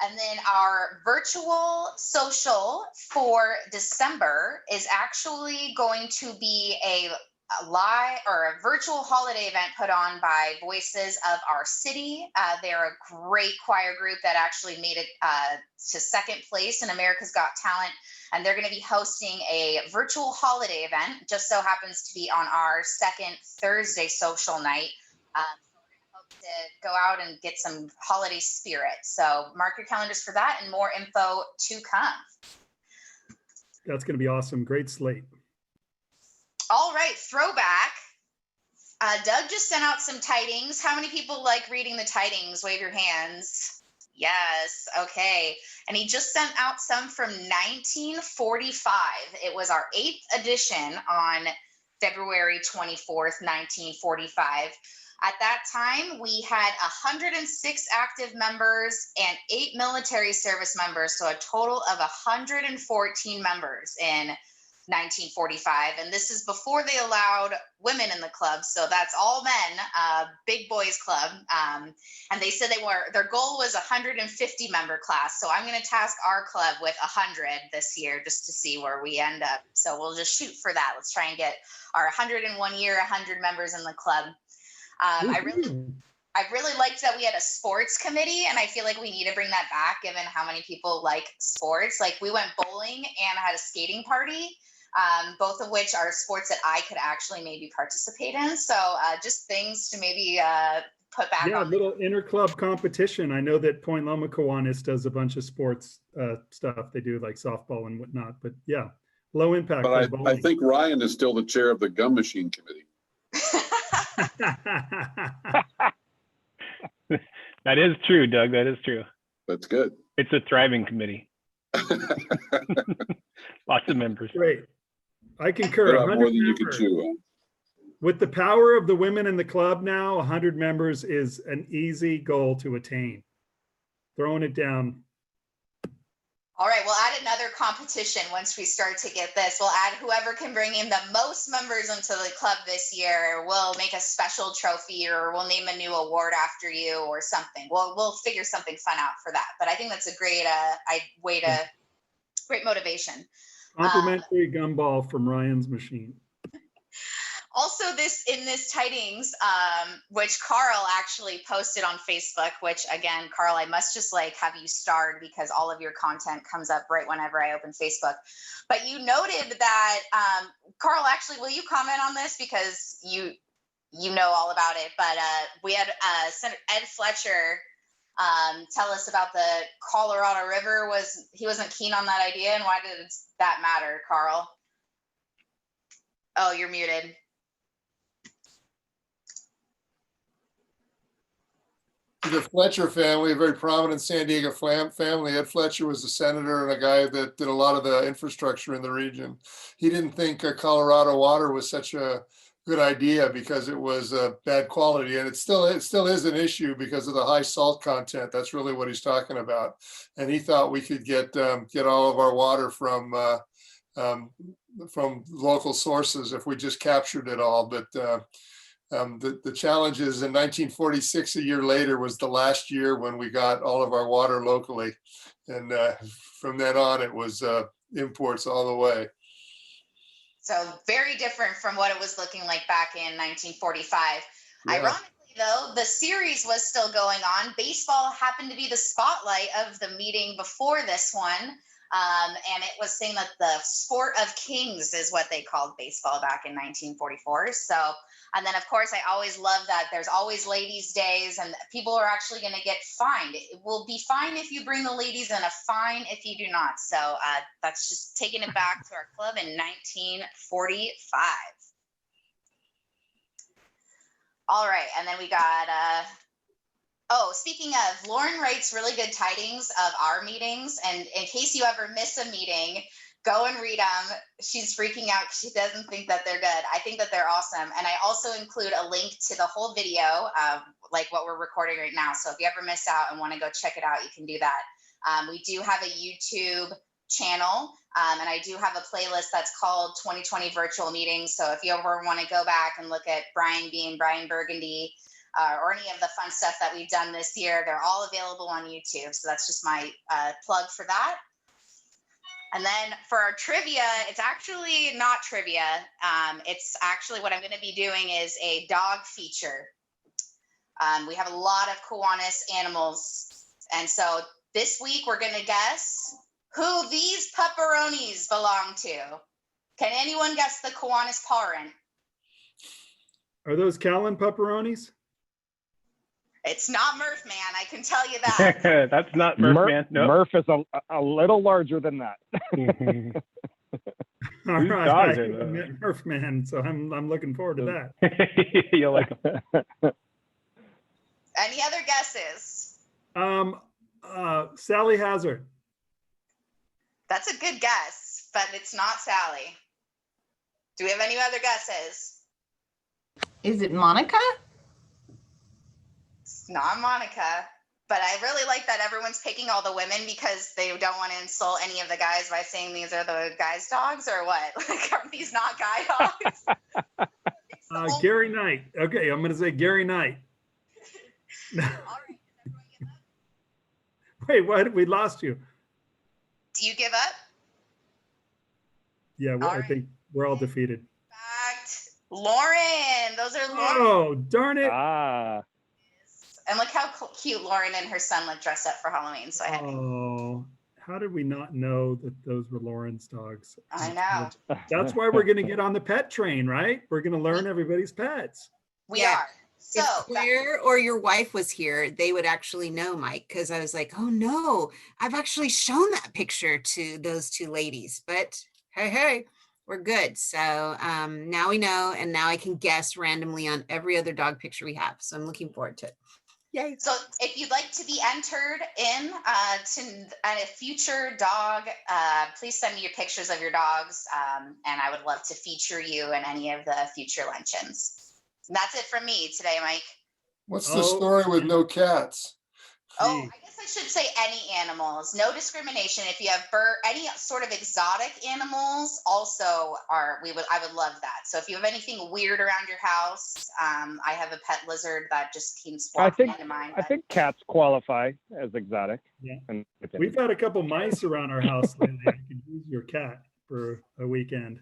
And then our virtual social for December is actually going to be a live or a virtual holiday event put on by Voices of Our City. They're a great choir group that actually made it to second place in America's Got Talent. And they're going to be hosting a virtual holiday event. Just so happens to be on our second Thursday social night. To go out and get some holiday spirit. So mark your calendars for that and more info to come. That's going to be awesome. Great slate. All right, throwback. Doug just sent out some tidings. How many people like reading the tidings? Wave your hands. Yes, okay. And he just sent out some from 1945. It was our 8th edition on February 24th, 1945. At that time, we had 106 active members and 8 military service members, so a total of 114 members in 1945. And this is before they allowed women in the club, so that's all men, big boys club. And they said their goal was 150 member class. So I'm going to task our club with 100 this year just to see where we end up. So we'll just shoot for that. Let's try and get our 101 year, 100 members in the club. I really liked that we had a sports committee, and I feel like we need to bring that back given how many people like sports. Like we went bowling and had a skating party, both of which are sports that I could actually maybe participate in. So just things to maybe put back Yeah, on. a little inter-club competition. I know that Point Loma Kiwanis does a bunch of sports stuff. They do like softball and whatnot, but yeah, low impact. But I think Ryan is still the chair of the gum machine committee. That is true, Doug. That is true. That's good. It's a thriving committee. Lots of members. Great. I concur. More than you can chew on. With the power of the women in the club now, 100 members is an easy goal to attain. Throwing it down. All right, we'll add another competition once we start to get this. We'll add whoever can bring in the most members into the club this year. We'll make a special trophy, or we'll name a new award after you or something. We'll figure something fun out for that. But I think that's a great great motivation. Complimentary gumball from Ryan's machine. Also, in this tidings, which Carl actually posted on Facebook, which again, Carl, I must just have you starred because all of your content comes up right whenever I open Facebook. But you noted that, Carl, actually, will you comment on this because you know all about it? But we had Senator Ed Fletcher tell us about the Colorado River. He wasn't keen on that idea, and why did that matter, Carl? Oh, you're muted. The Fletcher family, a very prominent San Diego family. Ed Fletcher was a senator and a guy that did a lot of the infrastructure in the region. He didn't think Colorado water was such a good idea because it was bad quality, and it still is an issue because of the high salt content. That's really what he's talking about. And he thought we could get all of our water from local sources if we just captured it all. But the challenge is in 1946, a year later, was the last year when we got all of our water locally. And from then on, it was imports all the way. So very different from what it was looking like back in 1945. Yeah. Ironically, though, the series was still going on. Baseball happened to be the spotlight of the meeting before this one. And it was saying that the sport of kings is what they called baseball back in 1944. So, and then of course, I always love that there's always ladies' days and people are actually going to get fined. It will be fine if you bring the ladies and a fine if you do not. So that's just taking it back to our club in 1945. All right. And then we got, oh, speaking of, Lauren writes really good tidings of our meetings. And in case you ever miss a meeting, go and read them. She's freaking out. She doesn't think that they're good. I think that they're awesome. And I also include a link to the whole video, like what we're recording right now. So if you ever miss out and want to go check it out, you can do that. We do have a YouTube channel, and I do have a playlist that's called 2020 Virtual Meetings. So if you ever want to go back and look at Brian Burgundy, or any of the fun stuff that we've done this year. They're all available on YouTube. So that's just my plug for that. And then for our trivia, it's actually not trivia. It's actually what I'm going to be doing is a dog feature. We have a lot of Kiwanis animals. And so this week we're going to guess who these pepperonis belong to. Can anyone guess the Kiwanis parent? Are those Callan pepperonis? It's not Murph Man, I can tell you that. That's not Murph Man. Nope. Murph is a little larger than that. All Whose right, dogs I are those? met Murph Man, so I'm looking forward to that. You like them? Any other guesses? Sally Hazard. That's a good guess, but it's not Sally. Do we have any other guesses? Is it Monica? It's not Monica, but I really like that everyone's picking all the women because they don't want to insult any of the guys by saying these are the guys' dogs or what? Like, are these not guy dogs? Gary Knight. Okay, I'm going to say Gary Knight. Wait, what? We lost you. Do you give up? Yeah, I think we're all defeated. Lauren, those are Lauren. Oh, darn it. Ah. And look how cute Lauren and her son look dressed up for Halloween. So I had Oh, how did we not know that those were Lauren's dogs? I know. That's why we're going to get on the pet train, right? We're going to learn everybody's pets. We are. So if Claire or your wife was here, they would actually know, Mike, because I was like, oh no, I've actually shown that picture to those two ladies, but hey, we're good. So now we know, and now I can guess randomly on every other dog picture we have. So I'm looking forward to it. Yay. So if you'd like to be entered in to a future dog, please send me your pictures of your dogs. And I would love to feature you in any of the future luncheons. And that's it from me today, Mike. What's the story with no cats? Oh, I guess I should say any animals. No discrimination. If you have any sort of exotic animals, also I would love that. So if you have anything weird around your house, I have a pet lizard that just keeps walking into mine. I think cats qualify as exotic. Yeah. And We've had a couple mice around our house lately. I could use your cat for a weekend.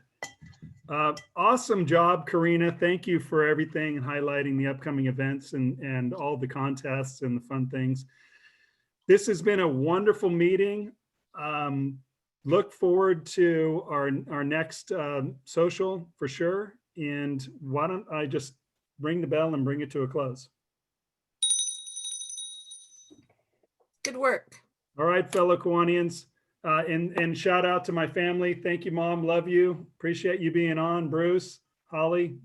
Awesome job, Karina. Thank you for everything and highlighting the upcoming events and all the contests and the fun things. This has been a wonderful meeting. Look forward to our next social for sure. And why don't I just ring the bell and bring it to a close? Good work. All right, fellow Kiwanians. And shout out to my family. Thank you, Mom. Love you. Appreciate you being on. Bruce, Holly.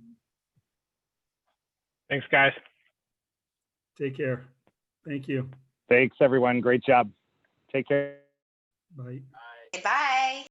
Thanks, guys. Take care. Thank you. Thanks, everyone. Great job. Take care. Bye. Bye.